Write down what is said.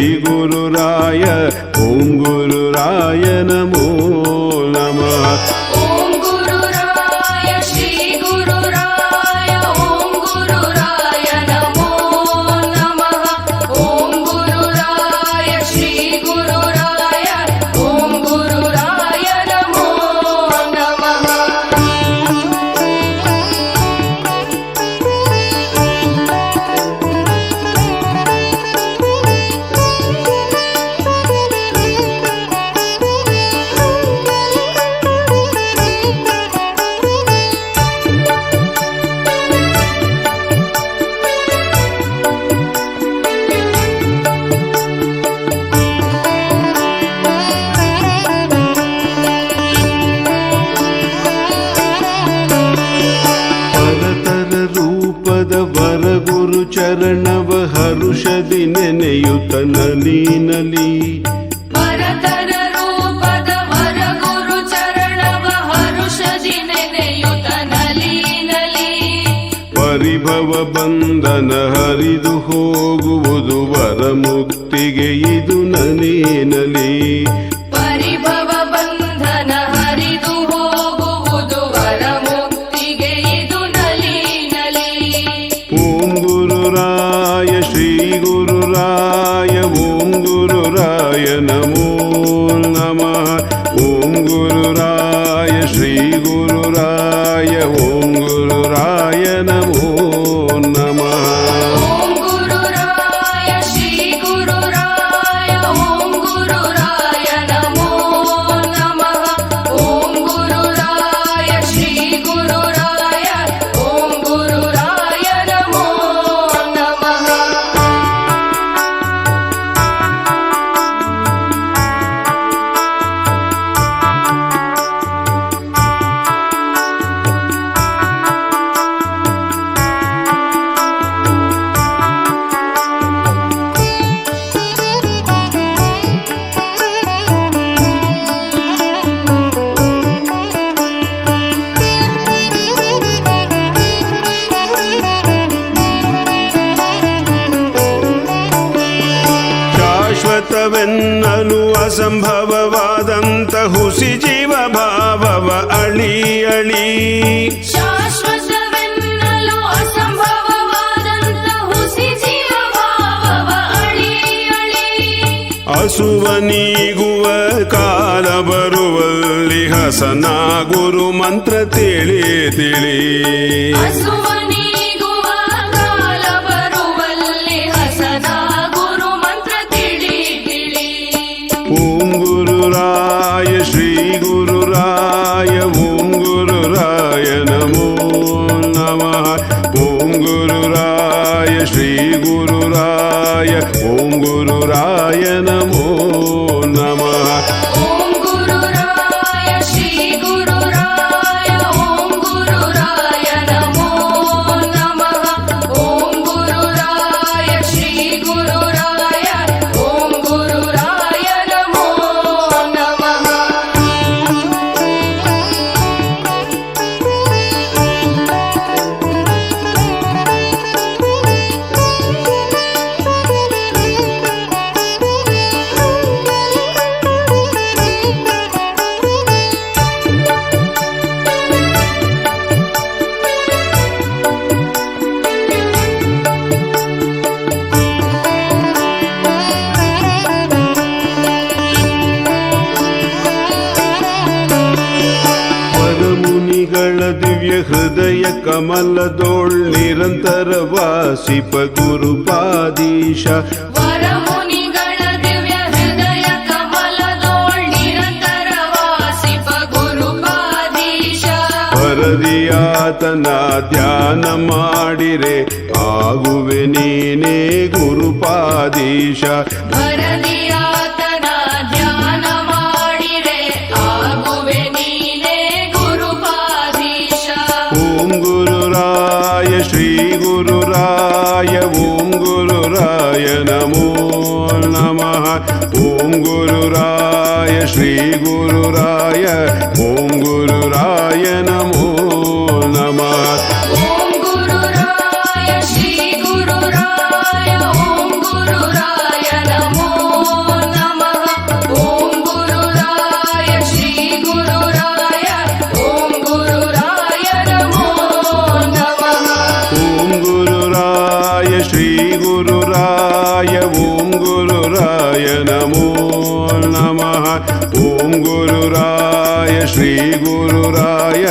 गुरुराय ॐ गुरुराय नमो नमः। ॐ गुरुराय श्री गुरुराय ॐ गुरुराय नमो नमः। ॐ गुरुराय श्री गुरुराय ॐ गुरुराय नमो नमः। ಪರತರ ರೂಪದ ವರಗುರು ಚರಣವ ಹರುಷದಿ ನೆನೆಯುತ್ತ ನಲಿ ಪರತರ ರೂಪದ ವರಗುರು ಚರಣವ ಹರುಷದಿ ನೆನೆಯುತ್ತ ನಲಿ ಪರಿಭವ ಬಂಧನ ಹರಿದು ಹೋಗುವುದು ವರ ಮುಕ್ತಿಗೆ ಇದು ನಲಿ ಪರಿಭವ ಬಂಧನ ಹರಿದು ಹೋಗುವುದು ವರ ಮುಕ್ತಿಗೆ ಇದು ನಲಿ ಓಂ ಗುರುರಾಯ ಶ್ರೀ ಗುರುರಾಯ ಓಂ ಗುರುರಾಯ ನಮೋ ನಮಃ। ಓಂ ಗುರುರಾಯ ಶ್ರೀ ಗುರುರಾಯ ಓಂ ಗುರುರಾಯ ನಮೋ ನಮಃ। ಓಂ ಗುರುರಾಯ ಶ್ರೀ ಗುರುರಾಯ ಓಂ ಗುರುರಾಯ ನಮೋ ನಮಃ। ಓಂ ಗುರುರಾಯ ಶ್ರೀ ಗುರುರಾಯ ಓಂ ಗುರುರಾಯ ನಮೋ ನಮಃ। ಶಾಶ್ವತವೆನ್ನಲು ಅಸಂಭವವಾದಂತ ಹುಸಿ ಜೀವ ಭಾವವ ಅಳಿ ಶಾಶ್ವತವೆನ್ನಲು ಅಸಂಭವವಾದಂತ ಹುಸಿ ಜೀವ ಭಾವವ ಅಳಿ ಅಸುವ ನೀಗುವ ಕಾಲ ಬರುವಲ್ಲಿ ಹಸನ ಗುರು ಮಂತ್ರ ತಿಳಿ ಹಸುವ ನೀಗುವ ಕಾಲ ಬರುವಲ್ಲಿ ಹಸನ ಗುರು ಮಂತ್ರ ತಿಳಿ ಓಂ ಗುರುರಾಯ ಶ್ರೀ ಗುರುರಾಯ ಓಂ ಗುರುರಾಯ ನಮೋ ನಮಃ। ಓಂ ಗುರುರಾಯ ಶ್ರೀ ಗುರುರಾಯ ಓಂ ಗುರುರಾಯ ನಮೋ ನಮಃ। ಓಂ ಗುರುರಾಯ ಶ್ರೀ ಗುರುರಾಯ ಓಂ ಗುರುರಾಯ ನಮೋ ನಮಃ। ಓಂ ಗುರುರಾಯ ಶ್ರೀ ಗುರುರಾಯ ಓಂ ಗುರುರಾಯ ನಮೋ ನಮಃ। ವರಮುನಿಗಳ ದಿವ್ಯ ಹೃದಯ ಕಮಲದೋಳ್ ನಿರಂತರ ವಾಸಿಪ ಗುರುಪಾದೀಶ ವರಮುನಿಗಳ ದಿವ್ಯ ಹೃದಯ ಕಮಲದೋಳ್ ನಿರಂತರ ವಾಸಿಪ ಗುರುಪಾದೀಶ ವರದಿಯಾತನ ಧ್ಯಾನ ಮಾಡಿರೆ ಆಗುವೆ ನೀನೇ ಗುರುಪಾದೀಶ ಭರದಿಯಾತನ ಧ್ಯಾನ ಮಾಡಿರೆ ಆಗುವೆ ನೀನೇ ಗುರುಪಾದೀಶ ಓಂ ಗುರುರಾಯ ಶ್ರೀ ಗುರುರಾಯ ಓಂ ಗುರುರಾಯ ನಮೋ ನಮಃ। ಓಂ ಗುರುರಾಯ ಶ್ರೀ ಗುರುರಾಯ ಓಂ ಗುರುರಾಯ ನಮೋ ನಮಃ। ಓಂ ಗುರುರಾಯ ಶ್ರೀ ಗುರುರಾಯ ಓಂ ಗುರುರಾಯ ನಮೋ ಓಂ ಗುರುರಾಯ ನಮೋ ನಮಃ ಓಂ ಗುರುರಾಯ ಶ್ರೀ ಗುರುರಾಯ